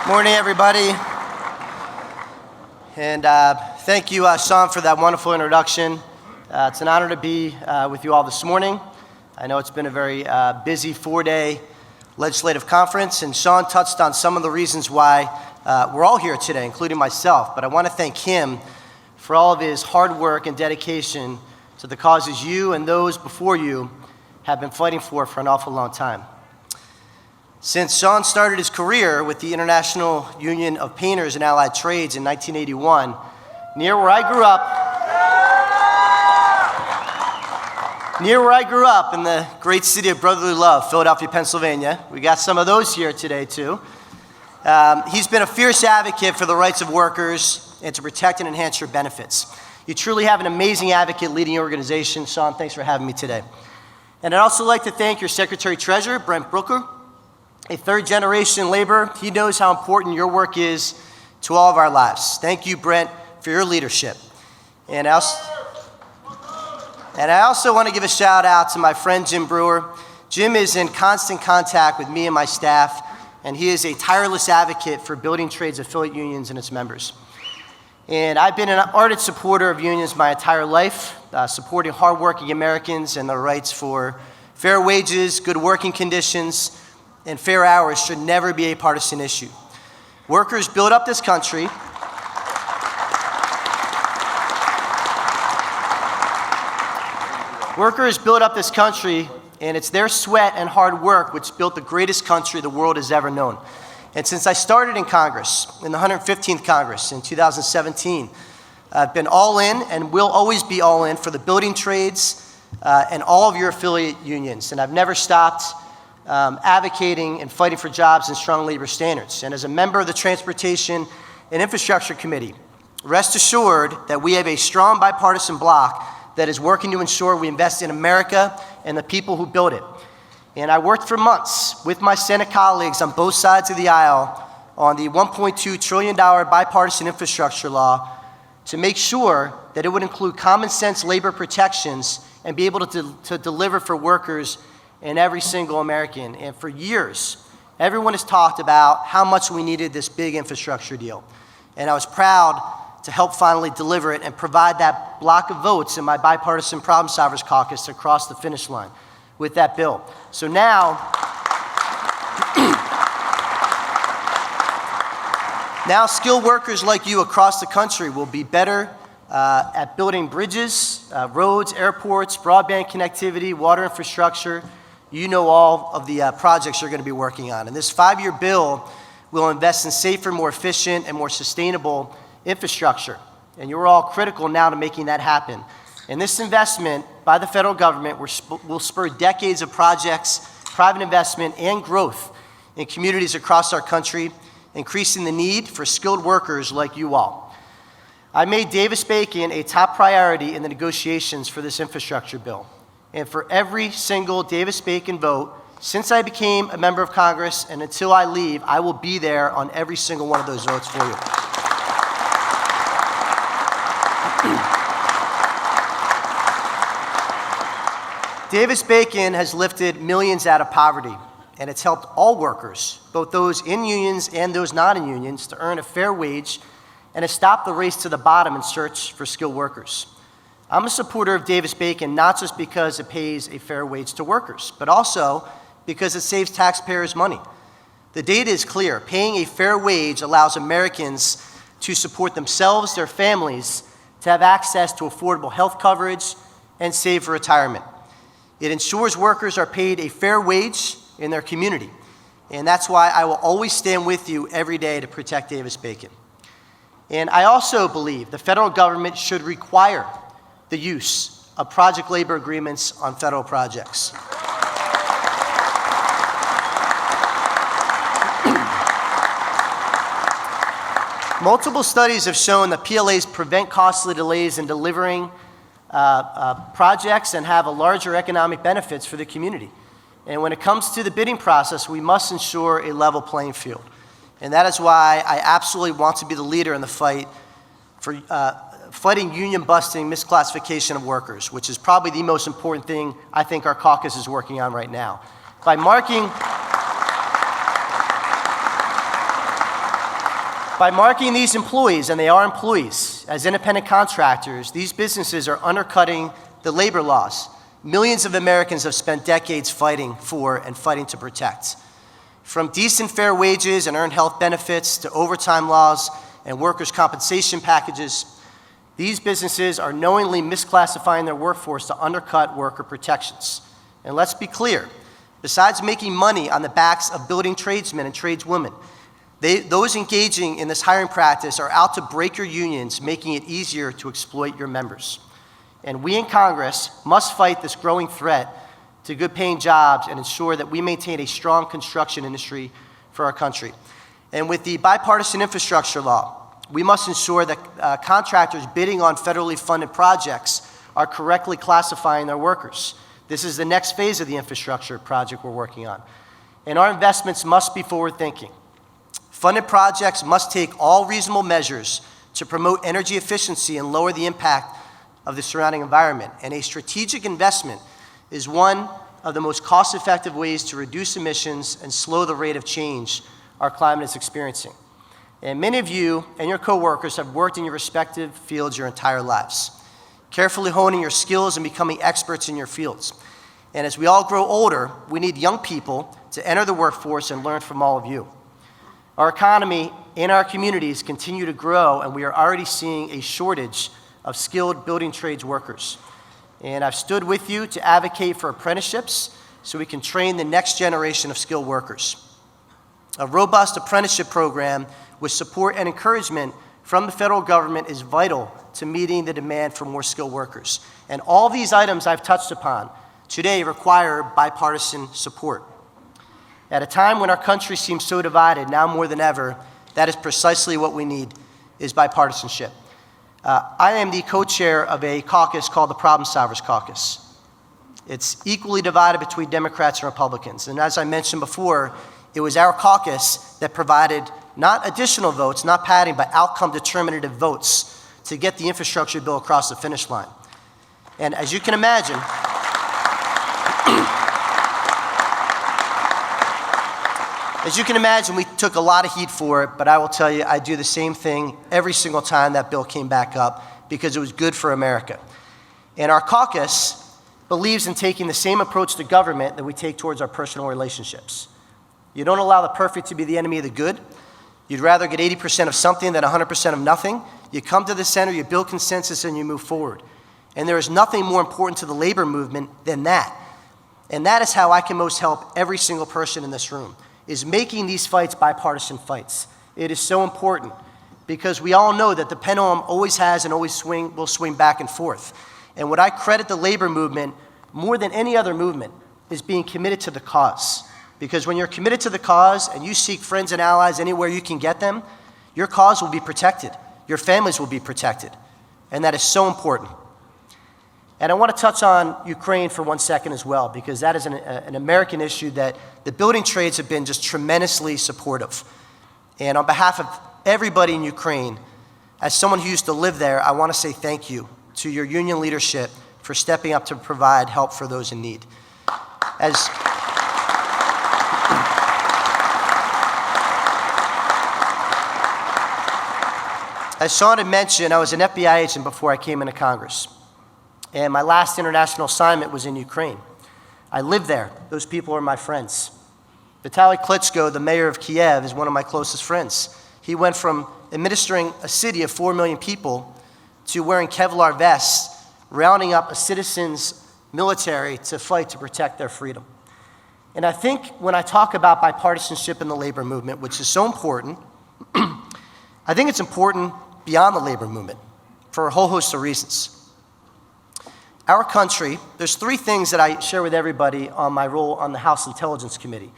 Morning, everybody. And thank you, Sean, for that wonderful introduction. It's an honor to be with you all this morning. I know it's been a very busy 4-day legislative conference, and Sean touched on some of the reasons why we're all here today, including myself. But I want to thank him for all of his hard work and dedication to the causes you and those before you have been fighting for an awful long time. Since Sean started his career with the International Union of Painters and Allied Trades in 1981, near where I grew up in the great city of brotherly love, Philadelphia, Pennsylvania. We got some of those here today, too. He's been a fierce advocate for the rights of workers and to protect and enhance your benefits. You truly have an amazing advocate leading your organization. Sean, thanks for having me today. And I'd also like to thank your Secretary-Treasurer, Brent Brooker, a third-generation laborer. He knows how important your work is to all of our lives. Thank you, Brent, for your leadership. And I also want to give a shout out to my friend Jim Brewer. Jim is in constant contact with me and my staff, and he is a tireless advocate for building trades affiliate unions and its members. And I've been an ardent supporter of unions my entire life, supporting hardworking Americans and their rights for fair wages, good working conditions, and fair hours should never be a partisan issue. Workers build up this country. Workers build up this country, and it's their sweat and hard work which built the greatest country the world has ever known. And since I started in Congress, in the 115th Congress in 2017, I've been all in and will always be all in for the building trades and all of your affiliate unions. And I've never stopped advocating and fighting for jobs and strong labor standards. And as a member of the Transportation and Infrastructure Committee, rest assured that we have a strong bipartisan bloc that is working to ensure we invest in America and the people who build it. And I worked for months with my Senate colleagues on both sides of the aisle on the $1.2 trillion bipartisan infrastructure law to make sure that it would include common sense labor protections and be able to deliver for workers and every single American. And for years, everyone has talked about how much we needed this big infrastructure deal. And I was proud to help finally deliver it and provide that block of votes in my bipartisan Problem Solvers Caucus to cross the finish line with that bill. So now, skilled workers like you across the country will be better at building bridges, roads, airports, broadband connectivity, water infrastructure. You know all of the projects you're going to be working on. And this 5-year bill will invest in safer, more efficient, and more sustainable infrastructure. And you're all critical now to making that happen. And this investment by the federal government will spur decades of projects, private investment, and growth in communities across our country, increasing the need for skilled workers like you all. I made Davis-Bacon a top priority in the negotiations for this infrastructure bill. And for every single Davis-Bacon vote, since I became a member of Congress and until I leave, I will be there on every single one of those votes for you. Davis-Bacon has lifted millions out of poverty, and it's helped all workers, both those in unions and those not in unions, to earn a fair wage and has stopped the race to the bottom in search for skilled workers. I'm a supporter of Davis-Bacon not just because it pays a fair wage to workers, but also because it saves taxpayers money. The data is clear. Paying a fair wage allows Americans to support themselves, their families, to have access to affordable health coverage and save for retirement. It ensures workers are paid a fair wage in their community. And that's why I will always stand with you every day to protect Davis-Bacon. And I also believe the federal government should require the use of project labor agreements on federal projects. Multiple studies have shown that PLAs prevent costly delays in delivering projects and have a larger economic benefits for the community. And when it comes to the bidding process, we must ensure a level playing field. And that is why I absolutely want to be the leader in the fight for fighting union-busting misclassification of workers, which is probably the most important thing I think our caucus is working on right now. By marking By marking these employees, and they are employees, as independent contractors, these businesses are undercutting the labor laws millions of Americans have spent decades fighting for and fighting to protect. From decent fair wages and earned health benefits to overtime laws and workers' compensation packages, these businesses are knowingly misclassifying their workforce to undercut worker protections. And let's be clear, besides making money on the backs of building tradesmen and tradeswomen, those engaging in this hiring practice are out to break your unions, making it easier to exploit your members. And we in Congress must fight this growing threat to good-paying jobs and ensure that we maintain a strong construction industry for our country. And with the bipartisan infrastructure law, we must ensure that contractors bidding on federally funded projects are correctly classifying their workers. This is the next phase of the infrastructure project we're working on. And our investments must be forward-thinking. Funded projects must take all reasonable measures to promote energy efficiency and lower the impact of the surrounding environment. And a strategic investment is one of the most cost-effective ways to reduce emissions and slow the rate of change our climate is experiencing. And many of you and your coworkers have worked in your respective fields your entire lives, carefully honing your skills and becoming experts in your fields. And as we all grow older, we need young people to enter the workforce and learn from all of you. Our economy and our communities continue to grow, and we are already seeing a shortage of skilled building trades workers. And I've stood with you to advocate for apprenticeships so we can train the next generation of skilled workers. A robust apprenticeship program with support and encouragement from the federal government is vital to meeting the demand for more skilled workers. And all these items I've touched upon today require bipartisan support. At a time when our country seems so divided, now more than ever, that is precisely what we need, is bipartisanship. I am the co-chair of a caucus called the Problem Solvers Caucus. It's equally divided between Democrats and Republicans. And as I mentioned before, it was our caucus that provided not additional votes, not padding, but outcome determinative votes to get the infrastructure bill across the finish line. And as you can imagine, we took a lot of heat for it, but I will tell you, I do the same thing every single time that bill came back up because it was good for America. And our caucus believes in taking the same approach to government that we take towards our personal relationships. You don't allow the perfect to be the enemy of the good. You'd rather get 80% of something than 100% of nothing. You come to the center, you build consensus, and you move forward. And there is nothing more important to the labor movement than that. And that is how I can most help every single person in this room, is making these fights bipartisan fights. It is so important because we all know that the pendulum always has and always will swing back and forth. And what I credit the labor movement more than any other movement is being committed to the cause. Because when you're committed to the cause and you seek friends and allies anywhere you can get them, your cause will be protected. Your families will be protected. And that is so important. And I want to touch on Ukraine for 1 second as well, because that is an American issue that the building trades have been just tremendously supportive. And on behalf of everybody in Ukraine, as someone who used to live there, I want to say thank you to your union leadership for stepping up to provide help for those in need. As Sean had mentioned, I was an FBI agent before I came into Congress. And my last international assignment was in Ukraine. I lived there. Those people are my friends. Vitaly Klitschko, the mayor of Kiev, is one of my closest friends. He went from administering a city of 4 million people to wearing Kevlar vests, rounding up a citizen's military to fight to protect their freedom. And I think when I talk about bipartisanship in the labor movement, which is so important, I think it's important beyond the labor movement for a whole host of reasons. Our country, there's 3 things that I share with everybody on my role on the House Intelligence Committee.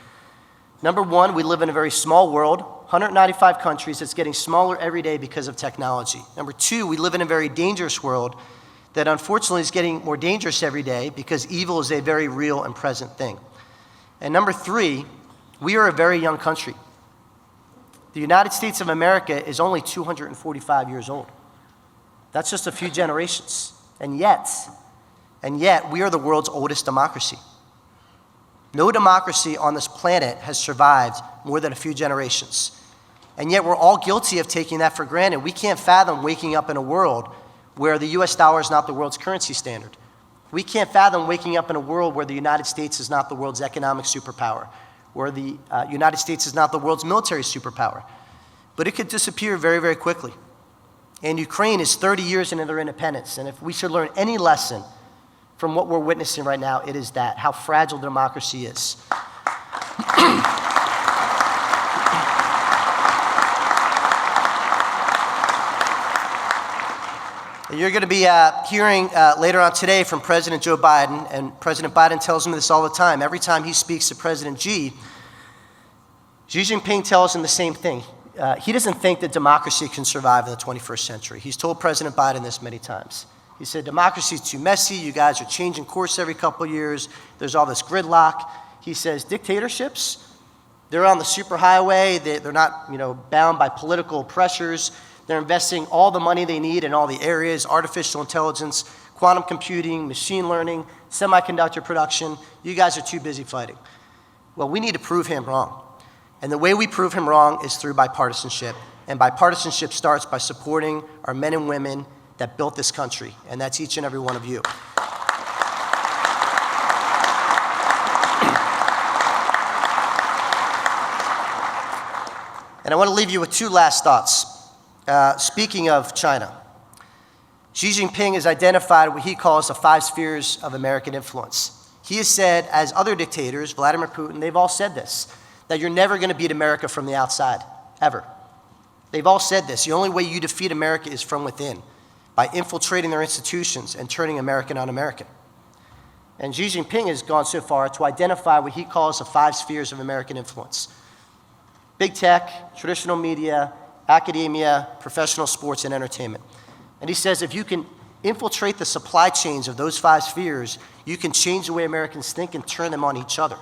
Number 1, we live in a very small world, 195 countries. It's getting smaller every day because of technology. Number 2, we live in a very dangerous world that unfortunately is getting more dangerous every day because evil is a very real and present thing. And number 3, we are a very young country. The United States of America is only 245 years old. That's just a few generations. And yet, we are the world's oldest democracy. No democracy on this planet has survived more than a few generations. And yet we're all guilty of taking that for granted. We can't fathom waking up in a world where the US dollar is not the world's currency standard. We can't fathom waking up in a world where the United States is not the world's economic superpower, where the United States is not the world's military superpower. But it could disappear very, very quickly. And Ukraine is 30 years into their independence. And if we should learn any lesson from what we're witnessing right now, it is that, how fragile democracy is. You're going to be hearing later on today from President Joe Biden, and President Biden tells him this all the time. Every time he speaks to President Xi Jinping tells him the same thing. He doesn't think that democracy can survive in the 21st century. He's told President Biden this many times. He said, democracy is too messy. You guys are changing course every couple of years. There's all this gridlock. He says, dictatorships, they're on the superhighway. They're not, bound by political pressures. They're investing all the money they need in all the areas: artificial intelligence, quantum computing, machine learning, semiconductor production. You guys are too busy fighting. Well, we need to prove him wrong. And the way we prove him wrong is through bipartisanship. And bipartisanship starts by supporting our men and women that built this country. And that's each and every one of you. And I want to leave you with two last thoughts. Speaking of China, Xi Jinping has identified what he calls the 5 spheres of American influence. He has said, as other dictators, Vladimir Putin, they've all said this, that you're never going to beat America from the outside, ever. They've all said this. The only way you defeat America is from within, by infiltrating their institutions and turning American on American. And Xi Jinping has gone so far to identify what he calls the 5 spheres of American influence: big tech, traditional media, academia, professional sports, and entertainment. And he says if you can infiltrate the supply chains of those 5 spheres, you can change the way Americans think and turn them on each other.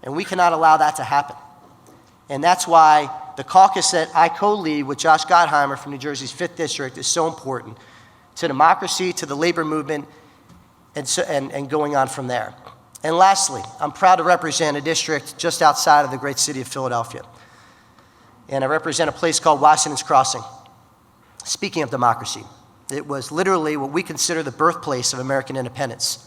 And we cannot allow that to happen. And that's why the caucus that I co-lead with Josh Gottheimer from New Jersey's 5th District is so important to democracy, to the labor movement, and going on from there. And lastly, I'm proud to represent a district just outside of the great city of Philadelphia. And I represent a place called Washington's Crossing. Speaking of democracy, it was literally what we consider the birthplace of American independence.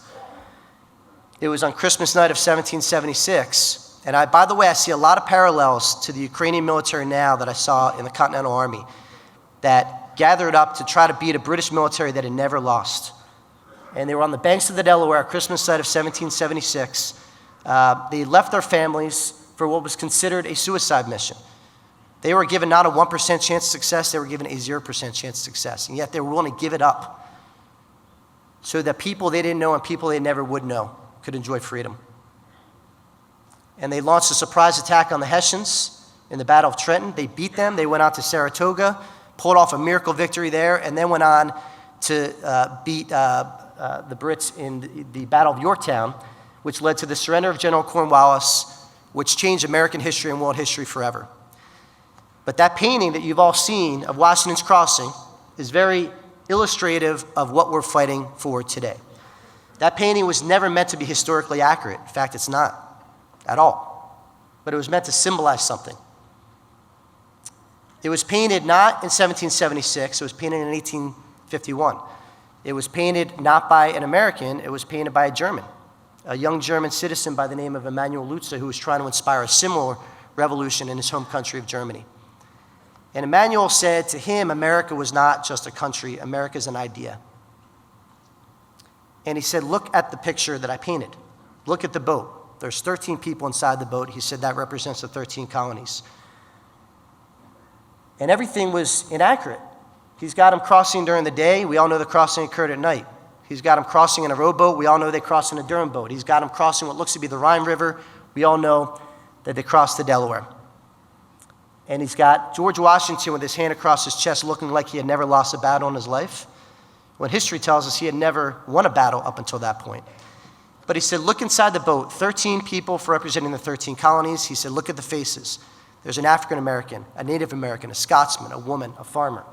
It was on Christmas night of 1776. And by the way, I see a lot of parallels to the Ukrainian military now that I saw in the Continental Army that gathered up to try to beat a British military that had never lost. And they were on the banks of the Delaware, Christmas night of 1776. They left their families for what was considered a suicide mission. They were given not a 1% chance of success, they were given a 0% chance of success. And yet they were willing to give it up so that people they didn't know and people they never would know could enjoy freedom. And they launched a surprise attack on the Hessians in the Battle of Trenton. They beat them. They went out to Saratoga, pulled off a miracle victory there, and then went on to beat the Brits in the Battle of Yorktown, which led to the surrender of General Cornwallis, which changed American history and world history forever. But that painting that you've all seen of Washington's Crossing is very illustrative of what we're fighting for today. That painting was never meant to be historically accurate. In fact, it's not at all. But it was meant to symbolize something. It was painted not in 1776, it was painted in 1851. It was painted not by an American, it was painted by a German, a young German citizen by the name of Emanuel Lutze, who was trying to inspire a similar revolution in his home country of Germany. And Emanuel said to him, America was not just a country, America's an idea. And he said, look at the picture that I painted. Look at the boat. There's 13 people inside the boat. He said that represents the 13 colonies. And everything was inaccurate. He's got them crossing during the day. We all know the crossing occurred at night. He's got them crossing in a rowboat. We all know they crossed in a Durham boat. He's got them crossing what looks to be the Rhine River. We all know that they crossed the Delaware. And he's got George Washington with his hand across his chest looking like he had never lost a battle in his life, when history tells us he had never won a battle up until that point. But he said, look inside the boat, 13 people representing the 13 colonies. He said, look at the faces. There's an African American, a Native American, a Scotsman, a woman, a farmer.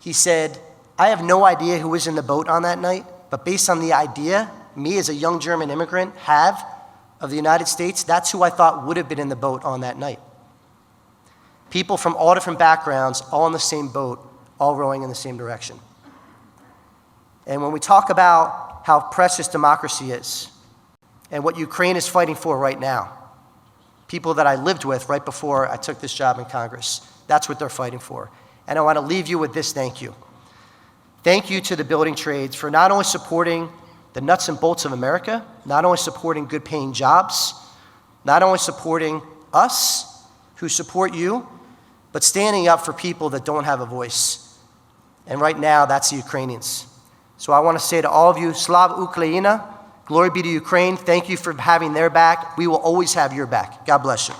He said, I have no idea who was in the boat on that night, but based on the idea me as a young German immigrant have of the United States, that's who I thought would have been in the boat on that night. People from all different backgrounds, all in the same boat, all rowing in the same direction. And when we talk about how precious democracy is and what Ukraine is fighting for right now, people that I lived with right before I took this job in Congress, that's what they're fighting for. And I want to leave you with this thank you. Thank you to the building trades for not only supporting the nuts and bolts of America, not only supporting good paying jobs, not only supporting us who support you, but standing up for people that don't have a voice. And right now, that's the Ukrainians. So I want to say to all of you, Slava Ukraina, glory be to Ukraine. Thank you for having their back. We will always have your back. God bless you.